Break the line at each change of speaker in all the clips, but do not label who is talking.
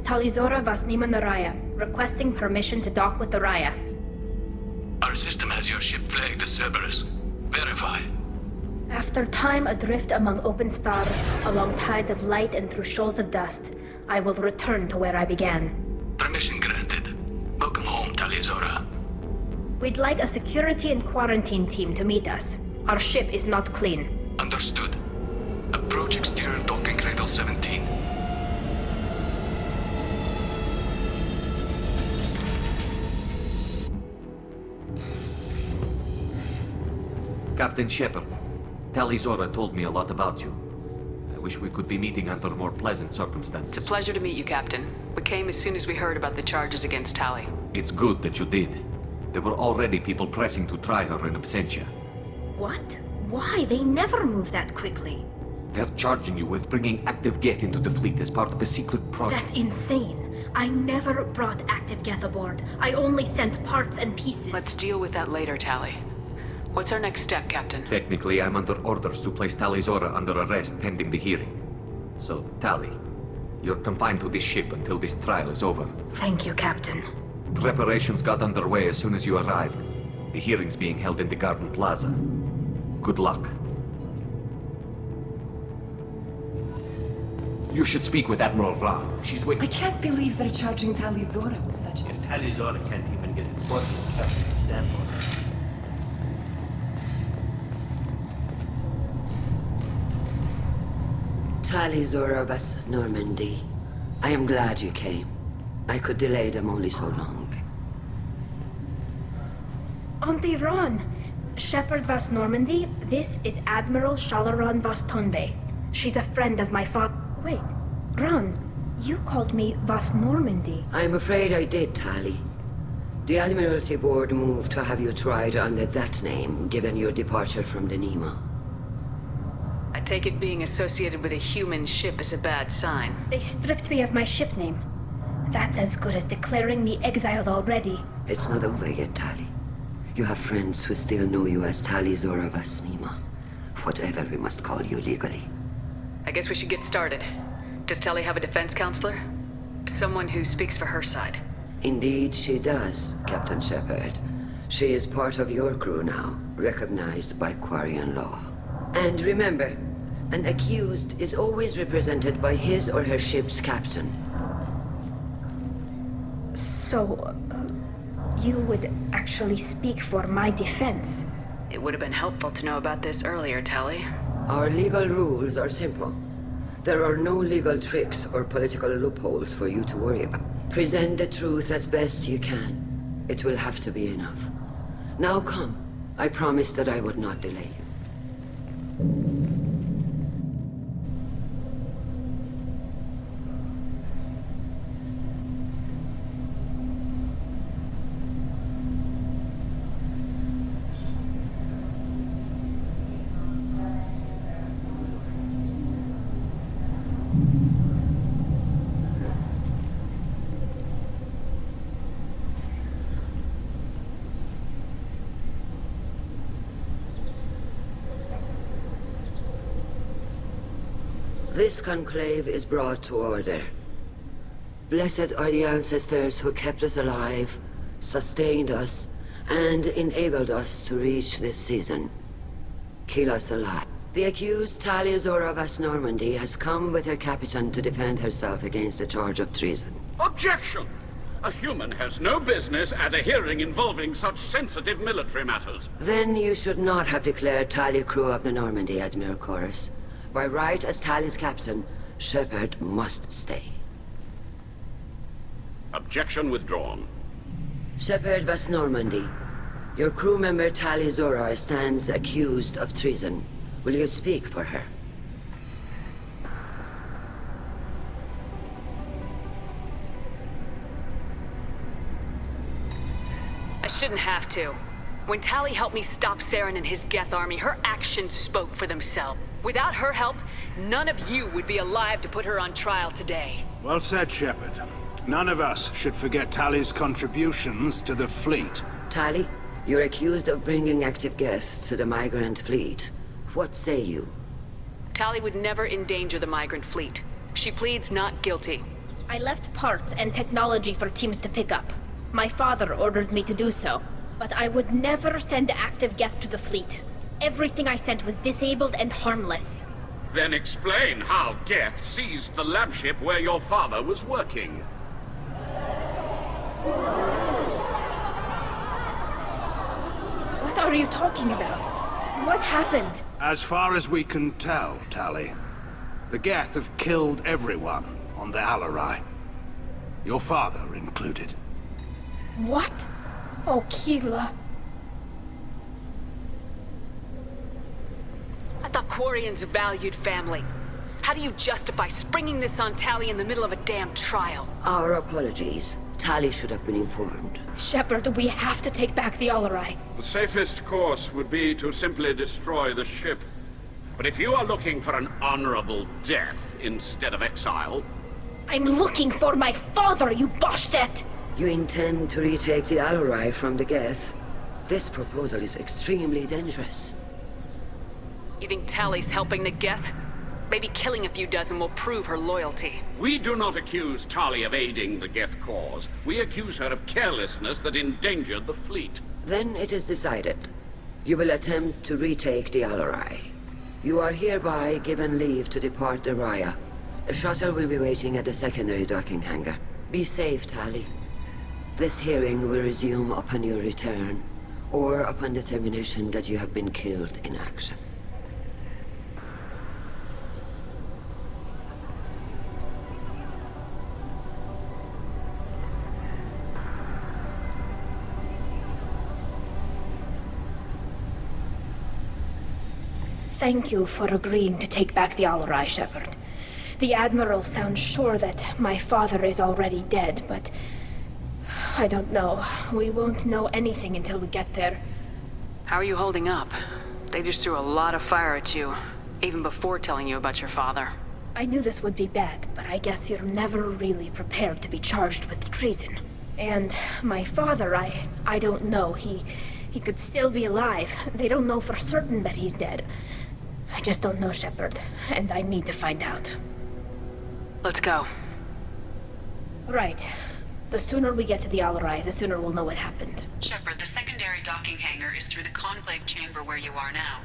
Talizora Vasnima Naraya, requesting permission to dock with the Raya.
Our system has your ship flagged as Cerberus. Verify.
After time adrift among open stars, along tides of light and through shoals of dust, I will return to where I began.
Permission granted. Welcome home, Talizora.
We'd like a security and quarantine team to meet us. Our ship is not clean.
Understood. Approach exterior docking cradle 17.
Captain Shepard, Talizora told me a lot about you. I wish we could be meeting under more pleasant circumstances.
It's a pleasure to meet you, Captain. We came as soon as we heard about the charges against Tali.
It's good that you did. There were already people pressing to try her in absentia.
What? Why? They never move that quickly.
They're charging you with bringing active Geth into the fleet as part of a secret project.
That's insane. I never brought active Geth aboard. I only sent parts and pieces.
Let's deal with that later, Tali. What's our next step, Captain?
Technically, I'm under orders to place Talizora under arrest pending the hearing. So, Tali, you're confined to this ship until this trial is over.
Thank you, Captain.
Preparations got underway as soon as you arrived. The hearing's being held in the Garden Plaza. Good luck. You should speak with Admiral Ra. She's waiting.
I can't believe they're charging Talizora with such a...
If Talizora can't even get enforcement captain to stand for her.
Talizora Vas Normandy. I am glad you came. I could delay them only so long.
Auntie Ron! Shepard Vas Normandy, this is Admiral Shalaran Vas Tonbe. She's a friend of my father. Wait, Ron, you called me Vas Normandy.
I'm afraid I did, Tali. The Admiralty Board moved to have you tried under that name, given your departure from the Nima.
I take it being associated with a human ship is a bad sign.
They stripped me of my ship name. That's as good as declaring me exiled already.
It's not over yet, Tali. You have friends who still know you as Talizora Vas Nima. Whatever we must call you legally.
I guess we should get started. Does Tali have a defense counselor? Someone who speaks for her side.
Indeed she does, Captain Shepard. She is part of your crew now, recognized by Quarian law. And remember, an accused is always represented by his or her ship's captain.
So, you would actually speak for my defense?
It would have been helpful to know about this earlier, Tali.
Our legal rules are simple. There are no legal tricks or political loopholes for you to worry about. Present the truth as best you can. It will have to be enough. Now come. I promised that I would not delay you. This conclave is brought to order. Blessed are the ancestors who kept us alive, sustained us, and enabled us to reach this season. Kill us alive. The accused Talizora Vas Normandy has come with her captain to defend herself against a charge of treason.
Objection! A human has no business at a hearing involving such sensitive military matters.
Then you should not have declared Tali crew of the Normandy, Admiral Chorus. By right as Tali's captain, Shepard must stay.
Objection withdrawn.
Shepard Vas Normandy, your crew member Talizora stands accused of treason. Will you speak for her?
I shouldn't have to. When Tali helped me stop Saren and his Geth army, her actions spoke for themselves. Without her help, none of you would be alive to put her on trial today.
Well said, Shepard. None of us should forget Tali's contributions to the fleet.
Tali, you're accused of bringing active Geth to the migrant fleet. What say you?
Tali would never endanger the migrant fleet. She pleads not guilty.
I left parts and technology for teams to pick up. My father ordered me to do so, but I would never send active Geth to the fleet. Everything I sent was disabled and harmless.
Then explain how Geth seized the lab ship where your father was working.
What are you talking about? What happened?
As far as we can tell, Tali, the Geth have killed everyone on the Alarai. Your father included.
What? Oh, Keela.
I thought Quarians valued family. How do you justify springing this on Tali in the middle of a damn trial?
Our apologies. Tali should have been informed.
Shepard, we have to take back the Alarai.
The safest course would be to simply destroy the ship. But if you are looking for an honorable death instead of exile...
I'm looking for my father, you bastet!
You intend to retake the Alarai from the Geth? This proposal is extremely dangerous.
You think Tali's helping the Geth? Maybe killing a few dozen will prove her loyalty.
We do not accuse Tali of aiding the Geth cause. We accuse her of carelessness that endangered the fleet.
Then it is decided. You will attempt to retake the Alarai. You are hereby given leave to depart the Raya. A shuttle will be waiting at the secondary docking hangar. Be safe, Tali. This hearing will resume upon your return, or upon determination that you have been killed in action.
Thank you for agreeing to take back the Alarai, Shepard. The Admiral sounds sure that my father is already dead, but... I don't know. We won't know anything until we get there.
How are you holding up? They just threw a lot of fire at you, even before telling you about your father.
I knew this would be bad, but I guess you're never really prepared to be charged with treason. And my father, I don't know. He could still be alive. They don't know for certain that he's dead. I just don't know, Shepard, and I need to find out.
Let's go.
Right. The sooner we get to the Alarai, the sooner we'll know what happened.
Shepard, the secondary docking hangar is through the conclave chamber where you are now.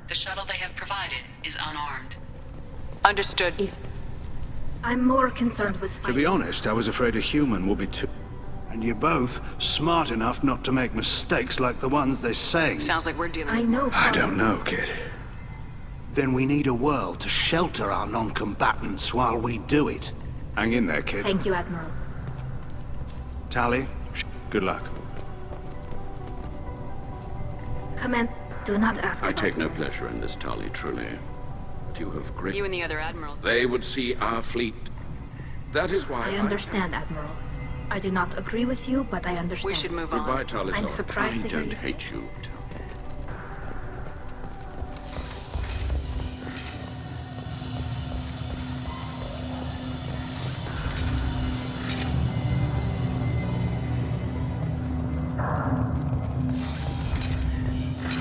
The shuttle they have provided is unarmed.
Understood.
I'm more concerned with
To be honest, I was afraid a human would be too... And you're both smart enough not to make mistakes like the ones they say.
Sounds like we're dealing
I
with...
know.
I don't know, kid. Then we need a world to shelter our non-combatants while we do it. Hang in there, kid.
Thank you, Admiral.
Tali, good luck.
Command, do not ask
I
about
take
me.
no pleasure in this, Tali, truly. But you have great...
You and the other admirals.
They would see our fleet. That is why
I understand, Admiral. I do not agree with you, but I understand.
We should move
Goodbye,
on.
Tali.
I'm surprised
I
to hear
don't
you say-
hate you.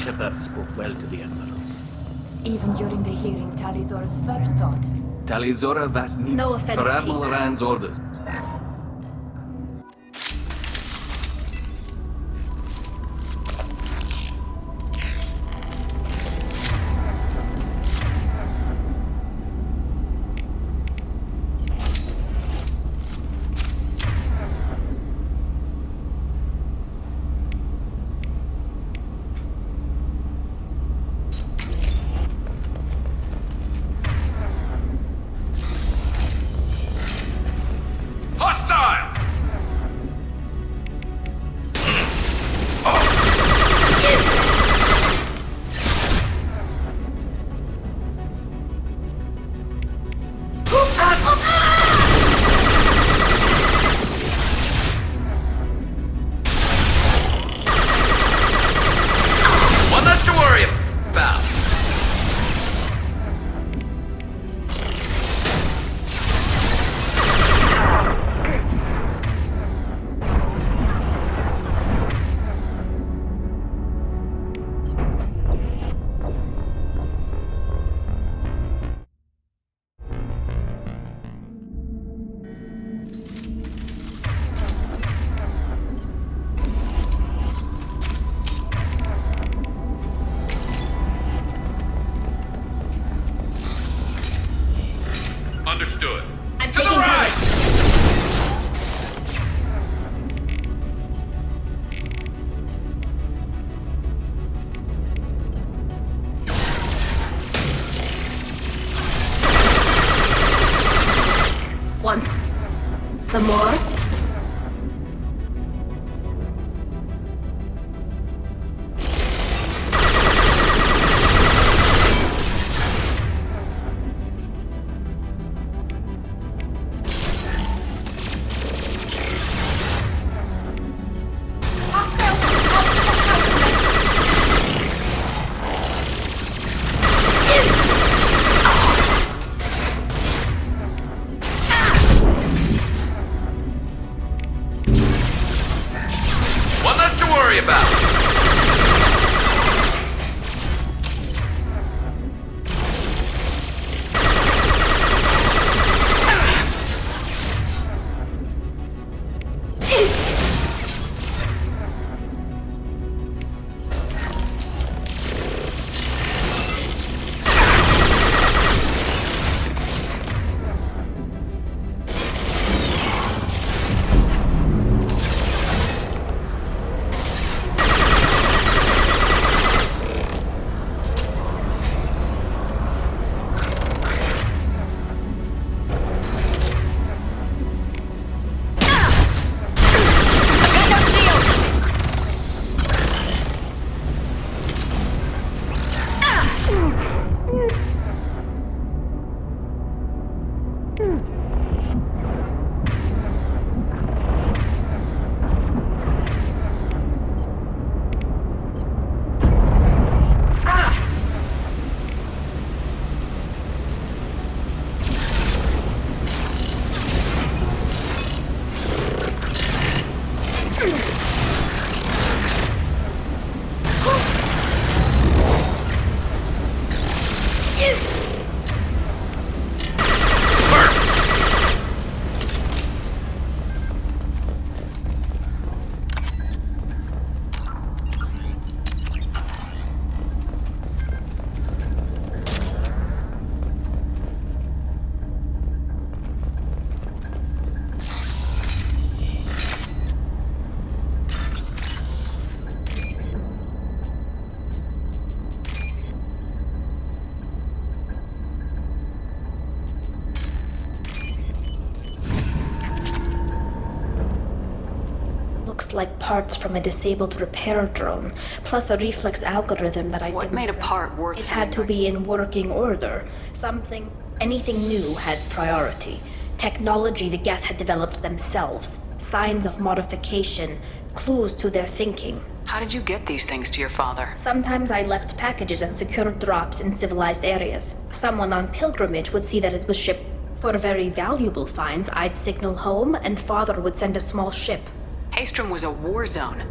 Shepard spoke well to the Admirals.
Even during the hearing, Talizora's first thought.
Talizora vas ni...
No offense,
Per Admiral Rand's orders.
Understood.
I'm
To the
taking
right!
Want some more?
One less to worry about.
Like parts from a disabled repair drone, plus a reflex algorithm that I
What
didn't
made a
run.
part worth
It had to
something?
be in working order. Anything new had priority. Technology the Geth had developed themselves. Signs of modification. Clues to their thinking.
How did you get these things to your father?
Sometimes I left packages and secured drops in civilized areas. Someone on pilgrimage would see that it was shipped. For very valuable finds, I'd signal home, and Father would send a small ship.
Haestrom was a war zone.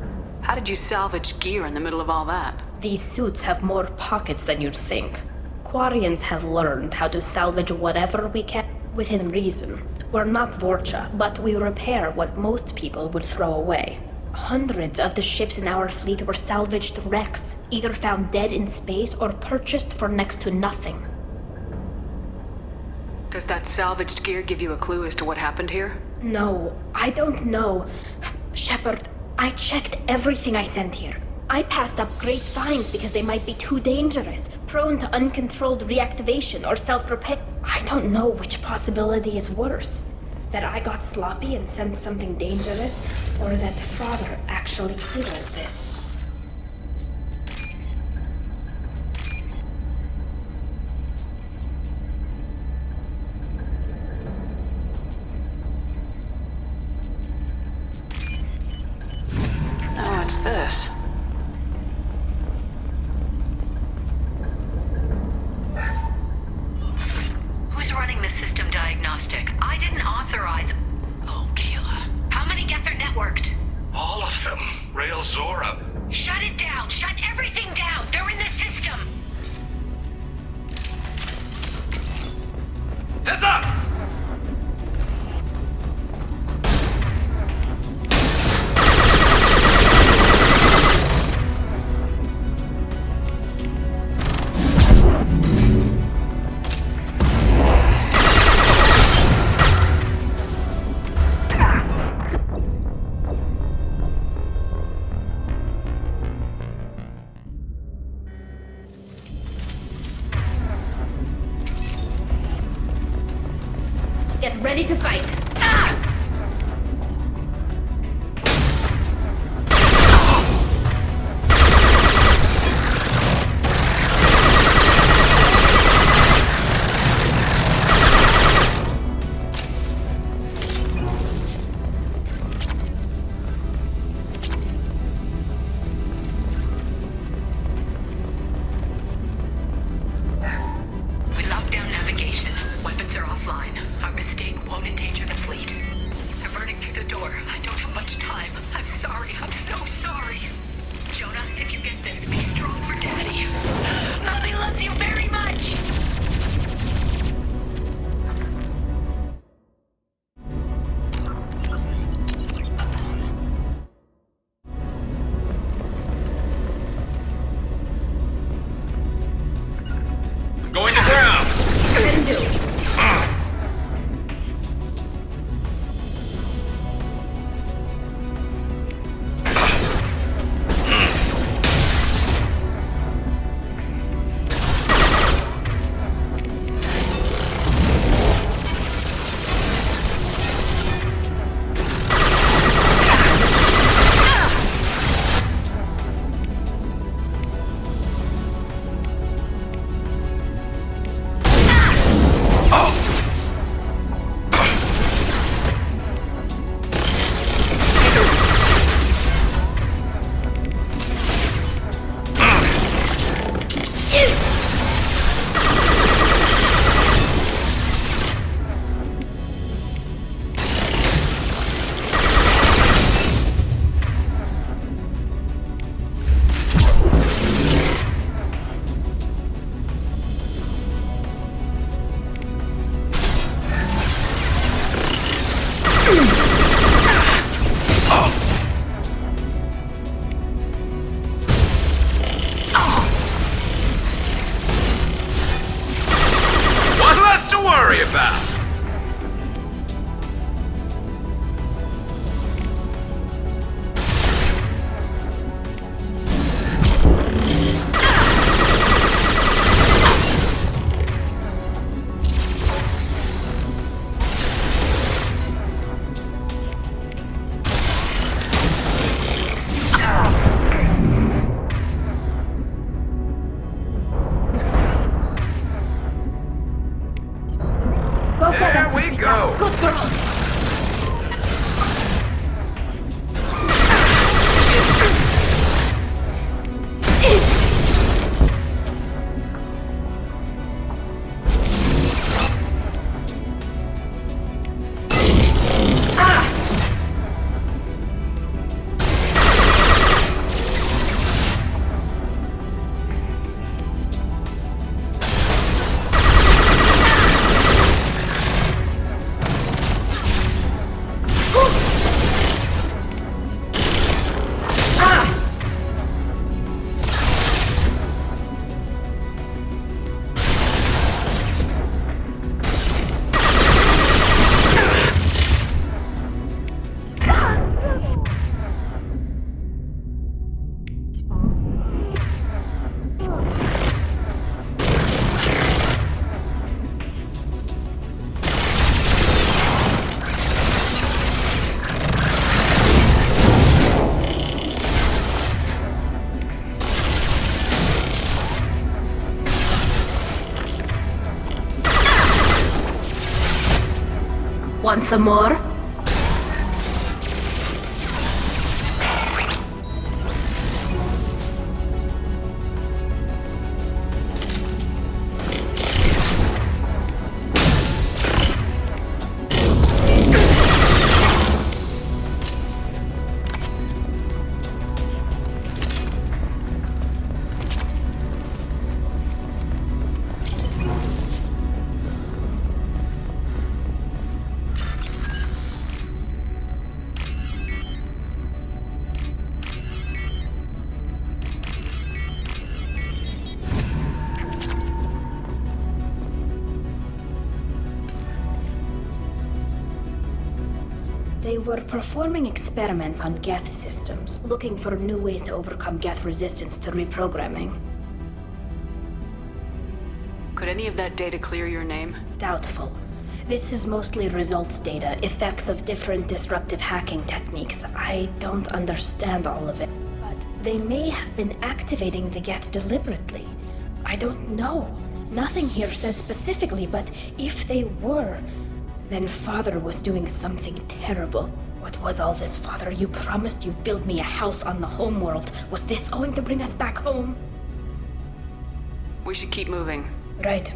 How did you salvage gear in the middle of all that?
These suits have more pockets than you'd think. Quarians have learned how to salvage whatever we can within reason. We're not Vorcha, but we repair what most people would throw away. Hundreds of the ships in our fleet were salvaged wrecks, either found dead in space or purchased for next to nothing.
Does that salvaged gear give you a clue as to what happened here?
No, I don't know. Shepard, I checked everything I sent here. I passed up great finds because they might be too dangerous, prone to uncontrolled reactivation or self-repair. I don't know which possibility is worse. That I got sloppy and sent something dangerous, or that Father actually did all this.
What's this?
Who's running the system diagnostic? I didn't authorize... Oh, Keela. How many Geth are networked?
All of them. Rail Zora.
Shut it down! Shut everything down! They're in the system!
Heads up!
Get ready to fight.
We locked down navigation. Weapons are offline. Our mistake won't endanger the fleet. I'm burning through the door. I don't have much time. I'm sorry. I'm so sorry. Jonah, if you get this, be strong for Daddy. Mommy loves you very much!
I'm going to ground!
Can do.
What less to worry about?
Go get
There
them.
we go!
Good girl. Want some more? They were performing experiments on Geth systems, looking for new ways to overcome Geth resistance to reprogramming.
Could any of that data clear your name?
Doubtful. This is mostly results data, effects of different disruptive hacking techniques. I don't understand all of it. But they may have been activating the Geth deliberately. I don't know. Nothing here says specifically, but if they were, then Father was doing something terrible. What was all this, Father? You promised you'd build me a house on the homeworld. Was this going to bring us back home?
We should keep moving.
Right.